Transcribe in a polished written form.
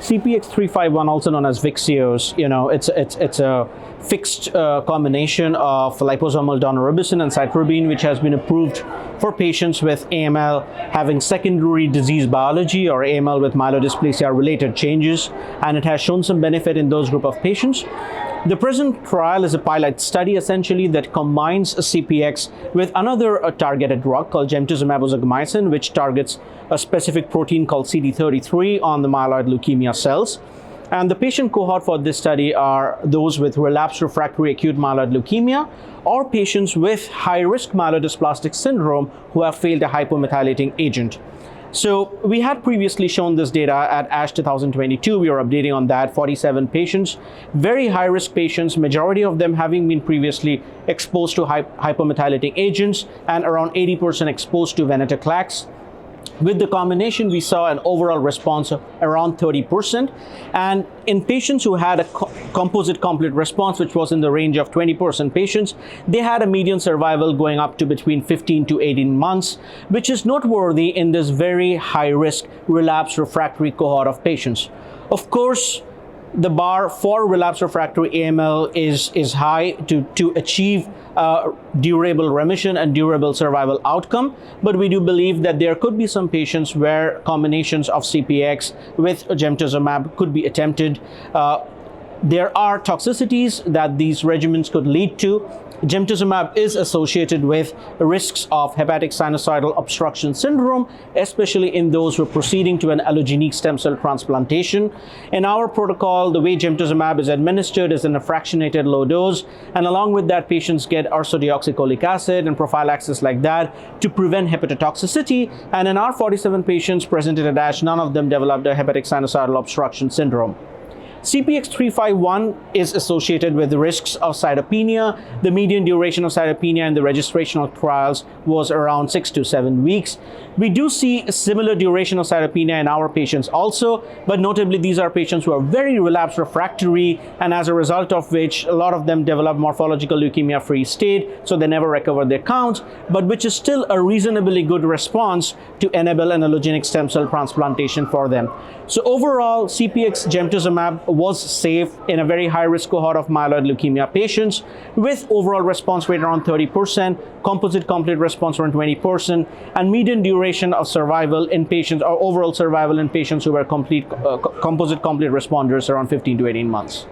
CPX-351, also known as Vyxeos, it's a fixed combination of liposomal daunorubicin and cytarabine, which has been approved for patients with AML having secondary disease biology or AML with myelodysplasia related changes, and it has shown some benefit in those group of patients. The present trial is a pilot study essentially that combines a CPX with another targeted drug called Gemtuzumab ozogamicin, which targets a specific protein called CD33 on the myeloid leukemia cells. And the patient cohort for this study are those with relapsed refractory acute myeloid leukemia or patients with high-risk myelodysplastic syndrome who have failed a hypomethylating agent. So we had previously shown this data at ASH 2022. We are updating on that. 47 patients, very high-risk patients, majority of them having been previously exposed to hypomethylating agents and around 80% exposed to venetoclax. With the combination, we saw an overall response of around 30%. And in patients who had a composite complete response, which was in the range of 20% patients, they had a median survival going up to between 15 to 18 months, which is noteworthy in this very high-risk relapsed refractory cohort of patients. Of course, the bar for relapsed refractory AML is high to achieve durable remission and durable survival outcome, but we do believe that there could be some patients where combinations of CPX with Gemtuzumab could be attempted. There are toxicities that these regimens could lead to. Gemtuzumab is associated with risks of hepatic sinusoidal obstruction syndrome, especially in those who are proceeding to an allogeneic stem cell transplantation. In our protocol, the way Gemtuzumab is administered is in a fractionated low dose, and along with that, patients get ursodeoxycholic acid and prophylaxis like that to prevent hepatotoxicity. And in our 47 patients presented at ASH, none of them developed a hepatic sinusoidal obstruction syndrome. CPX-351 is associated with the risks of cytopenia. The median duration of cytopenia in the registrational trials was around 6 to 7 weeks. We do see a similar duration of cytopenia in our patients also, but notably these are patients who are very relapsed refractory, and as a result of which a lot of them develop morphological leukemia-free state, so they never recover their counts, but which is still a reasonably good response to enable an allogeneic stem cell transplantation for them. So overall, CPX Gemtuzumab was safe in a very high-risk cohort of myeloid leukemia patients with overall response rate around 30%, composite complete response around 20%, and median duration of survival in patients, or overall survival in patients who were composite complete responders around 15 to 18 months.